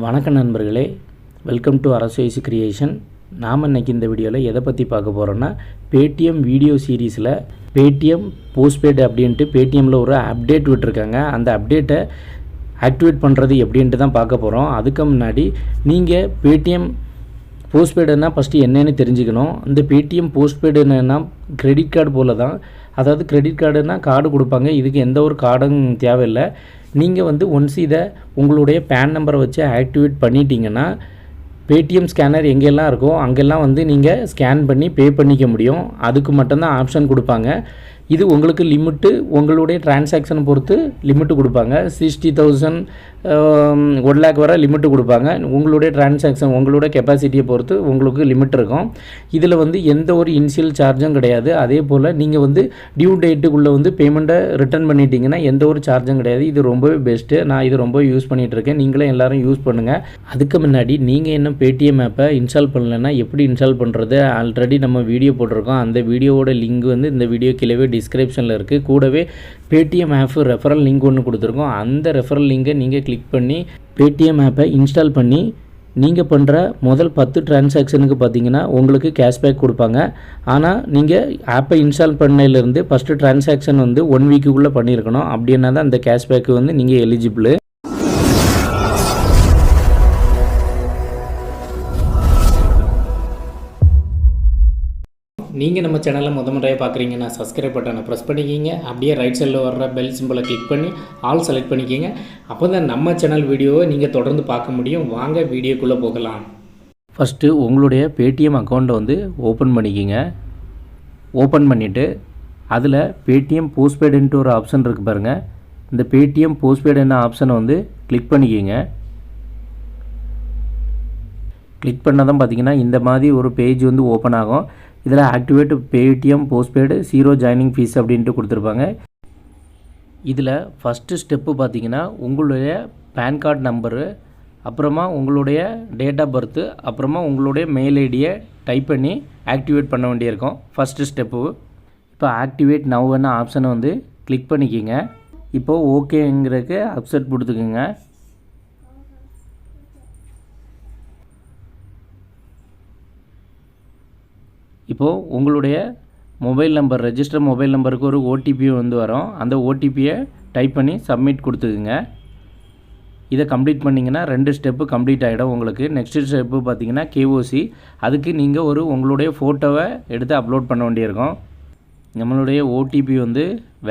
வணக்கம் நண்பர்களே, welcome to அரசு ஐஷு கிரியேஷன். நாம் இன்றைக்கி இந்த வீடியோவில் எதை பற்றி பார்க்க போகிறோன்னா, பேடிஎம் வீடியோ சீரீஸில் பேடிஎம் போஸ்ட்பெய்டு அப்படின்ட்டு பேடிஎம்மில் ஒரு அப்டேட் விட்டுருக்காங்க. அந்த அப்டேட்டை ஆக்டிவேட் பண்ணுறது எப்படின்ட்டு தான் பார்க்க போகிறோம். அதுக்கு முன்னாடி நீங்கள் பேடிஎம் போஸ்ட்பெய்டுன்னா ஃபஸ்ட்டு என்னென்னு தெரிஞ்சுக்கணும். இந்த பேடிஎம் போஸ்ட்பெய்டு என்னென்னா கிரெடிட் கார்டு போல் தான். அதாவது கிரெடிட் கார்டுனா கார்டு கொடுப்பாங்க, இதுக்கு எந்த ஒரு கார்டும் தேவையில்லை. நீங்கள் ஒன்ஸ் இதை உங்களுடைய பேன் நம்பரை வச்சு ஆக்டிவேட் பண்ணிட்டீங்கன்னா பேடிஎம் ஸ்கேனர் எங்கெல்லாம் இருக்கோ அங்கெல்லாம் நீங்கள் ஸ்கேன் பண்ணி பே பண்ணிக்க முடியும். அதுக்கு மட்டும்தான் ஆப்ஷன் கொடுப்பாங்க. இது உங்களுக்கு லிமிட்டு உங்களுடைய டிரான்சாக்ஷனை பொறுத்து லிமிட்டு கொடுப்பாங்க. 60,000 1 lakh வரை லிமிட்டு கொடுப்பாங்க. உங்களுடைய டிரான்சாக்ஷன் உங்களோட கெப்பாசிட்டியை பொறுத்து உங்களுக்கு லிமிட் இருக்கும். இதில் எந்த ஒரு இனிஷியல் சார்ஜும் கிடையாது. அதே போல் நீங்கள் டியூ டேட்டுக்குள்ளே பேமெண்ட்டை ரிட்டர்ன் பண்ணிட்டீங்கன்னா எந்த ஒரு சார்ஜும் கிடையாது. இது ரொம்பவே பெஸ்ட்டு. நான் இது ரொம்ப யூஸ் பண்ணிகிட்ருக்கேன். நீங்களும் எல்லோரும் யூஸ் பண்ணுங்கள். அதுக்கு முன்னாடி நீங்கள் இன்னும் பேடிஎம் ஆப்பை இன்ஸ்டால் பண்ணலைன்னா எப்படி இன்ஸ்டால் பண்ணுறது ஆல்ரெடி நம்ம வீடியோ போட்டிருக்கோம். அந்த வீடியோவோட லிங்க் இந்த வீடியோ கீழே டிஸ்கிரிப்ஷனில் இருக்குது. கூடவே பேடிஎம் ஆப் ரெஃபரல் லிங்க் ஒன்று கொடுத்துருக்கோம். அந்த ரெஃபரல் லிங்கை நீங்கள் கிளிக் பண்ணி பேடிஎம் ஆப்பை இன்ஸ்டால் பண்ணி நீங்கள் பண்ணுற முதல் 10 டிரான்சாக்ஷனுக்கு பார்த்தீங்கன்னா உங்களுக்கு கேஷ்பேக் கொடுப்பாங்க. ஆனால் நீங்கள் ஆப்பை இன்ஸ்டால் பண்ணையிலேருந்து ஃபஸ்ட்டு டிரான்சாக்ஷன் 1 வீக்குள்ளே பண்ணியிருக்கணும். அப்படின்னா தான் அந்த கேஷ்பேக்கு நீங்கள் எலிஜிபிள். நீங்கள் நம்ம சேனலில் முறையாக பார்க்குறீங்கன்னா சப்ஸ்கிரைப் பட்டனை ப்ரெஸ் பண்ணிக்கிங்க. அப்படியே ரைட் சைடில் வர்ற பெல் சிம்பிளை கிளிக் பண்ணி ஆல் செலக்ட் பண்ணிக்கிங்க. அப்போ தான் நம்ம சேனல் வீடியோவை நீங்கள் தொடர்ந்து பார்க்க முடியும். வாங்க வீடியோக்குள்ளே போகலாம். ஃபஸ்ட்டு உங்களுடைய பேடிஎம் அக்கௌண்ட்டை ஓப்பன் பண்ணிக்கிங்க. ஓப்பன் பண்ணிவிட்டு அதில் பேடிஎம் போஸ்ட்பெய்டுன்ட்டு ஒரு ஆப்ஷன் இருக்குது பாருங்கள். இந்த பேடிஎம் போஸ்ட்பெய்டுன்னு ஆப்ஷனை கிளிக் பண்ணிக்கிங்க. கிளிக் பண்ணதான் பார்த்தீங்கன்னா இந்த மாதிரி ஒரு பேஜ் ஓப்பன் ஆகும். இதில் activate Paytm postpaid 0 joining fees அப்படின்ட்டு கொடுத்துருப்பாங்க. இதில் ஃபஸ்ட்டு ஸ்டெப்பு பார்த்தீங்கன்னா உங்களுடைய பேன் கார்டு நம்பரு, அப்புறமா உங்களுடைய டேட் ஆஃப் பர்த்து, அப்புறமா உங்களுடைய மெயில் ஐடியை டைப் பண்ணி ஆக்டிவேட் பண்ண வேண்டியிருக்கும். First step. இப்போ ஆக்டிவேட் நவ்வுன்னு ஆப்ஷனை கிளிக் பண்ணிக்கிங்க. இப்போது ஓகேங்கிறதுக்கு அக்செப்ட் கொடுத்துக்குங்க. இப்போது உங்களுடைய மொபைல் நம்பர் ரெஜிஸ்டர் மொபைல் நம்பருக்கு ஒரு ஓடிபி வரும். அந்த ஓடிபியை டைப் பண்ணி சப்மிட் கொடுத்துக்குங்க. இதை கம்ப்ளீட் பண்ணிங்கன்னா 2 ஸ்டெப்பு கம்ப்ளீட் ஆகிடும் உங்களுக்கு. நெக்ஸ்ட்டு ஸ்டெப்பு பார்த்தீங்கன்னா கேஓசி. அதுக்கு நீங்கள் உங்களுடைய ஃபோட்டோவை எடுத்து அப்லோட் பண்ண வேண்டியிருக்கும். நம்மளுடைய ஓடிபி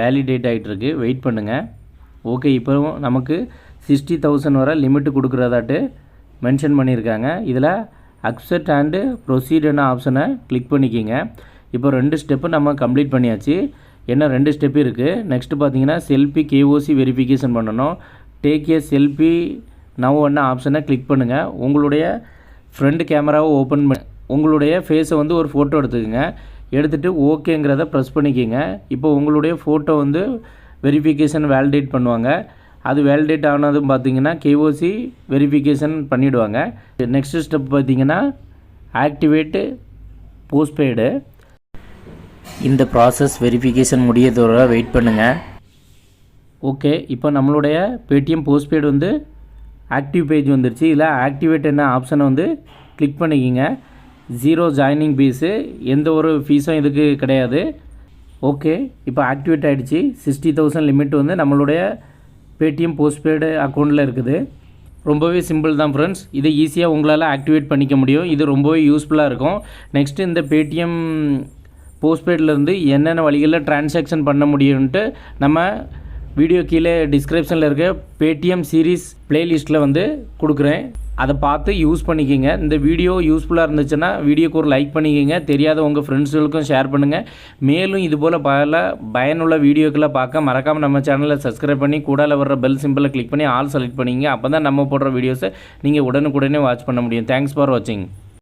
வேலிடேட் ஆகிட்டுருக்கு. வெயிட் பண்ணுங்கள். ஓகே, இப்போ நமக்கு 60,000 வரை லிமிட்டு கொடுக்குறதாட்டு மென்ஷன் பண்ணியிருக்காங்க. இதில் அக்செப்ட் அண்டு ப்ரொசீடுன்னு ஆப்ஷனை கிளிக் பண்ணிக்கிங்க. இப்போ 2 ஸ்டெப்பு நம்ம கம்ப்ளீட் பண்ணியாச்சு. என்ன 2 ஸ்டெப்பு இருக்குது. நெக்ஸ்ட்டு பார்த்தீங்கன்னா செல்ஃபி கேஓசி வெரிஃபிகேஷன் பண்ணணும். டேக் ஏ செல்ஃபி நவ் ஆப்ஷனை கிளிக் பண்ணுங்கள். உங்களுடைய ஃப்ரண்ட் கேமராவை ஓப்பன் பண்ணி உங்களுடைய ஃபேஸை ஒரு ஃபோட்டோ எடுத்துக்கோங்க. எடுத்துகிட்டு ஓகேங்கிறத ப்ரெஸ் பண்ணிக்கிங்க. இப்போ உங்களுடைய ஃபோட்டோ வெரிஃபிகேஷன் வேலிடேட் பண்ணுவாங்க. அது வேலிடேட் ஆனதும் பார்த்தீங்கன்னா கேஓசி வெரிஃபிகேஷன் பண்ணிவிடுவாங்க. நெக்ஸ்ட் ஸ்டெப் பார்த்தீங்கன்னா ஆக்டிவேட்டு போஸ்ட்பெய்டு. இந்த ப்ராசஸ் வெரிஃபிகேஷன் முடியதோட வெயிட் பண்ணுங்கள். ஓகே, இப்போ நம்மளுடைய பேடிஎம் போஸ்ட்பெய்டு ஆக்டிவ் பேஜ் வந்துருச்சு. இதில் ஆக்டிவேட் என்ன ஆப்ஷனை கிளிக் பண்ணிக்கிங்க. 0 ஜாயினிங் ஃபீஸு, எந்த ஒரு ஃபீஸும் இதுக்கு கிடையாது. ஓகே, இப்போ ஆக்டிவேட் ஆகிடுச்சு. 60,000 லிமிட் நம்மளுடைய பேடிஎம் போஸ்ட்பெய்டு அக்கௌண்ட்டில் இருக்குது. ரொம்பவே சிம்பிள் தான் ஃப்ரெண்ட்ஸ். இதை ஈஸியாக உங்களால் ஆக்டிவேட் பண்ணிக்க முடியும். இது ரொம்பவே யூஸ்ஃபுல்லாக இருக்கும். நெக்ஸ்ட்டு இந்த பேடிஎம் போஸ்ட்பெய்ட்லேருந்து என்னென்ன வழிகளில் டிரான்சாக்ஷன் பண்ண முடியும்ன்ட்டு நம்ம வீடியோ கீழே டிஸ்கிரிப்ஷனில் இருக்க பேடிஎம் சீரீஸ் ப்ளேலிஸ்ட்டில் கொடுக்குறேன். அதை பார்த்து யூஸ் பண்ணிக்கிங்க. இந்த வீடியோ யூஸ்ஃபுல்லாக இருந்துச்சுன்னா வீடியோக்கு ஒரு லைக் பண்ணிக்கிங்க. தெரியாத உங்கள் ஃப்ரெண்ட்ஸுகளுக்கும் ஷேர் பண்ணுங்கள். மேலும் இதுபோல் பல பயனுள்ள வீடியோக்களை பார்க்க மறக்காமல் நம்ம சேனலை சப்ஸ்கிரைப் பண்ணி கூடால வர்ற பெல் சிம்பிளை கிளிக் பண்ணி ஆல் செலக்ட் பண்ணிங்க. அப்போ தான் நம்ம போடுற வீடியோஸை நீங்கள் உடனுக்குடனே வாட்ச் பண்ண முடியும். தேங்க்ஸ் ஃபார் வாட்சிங்.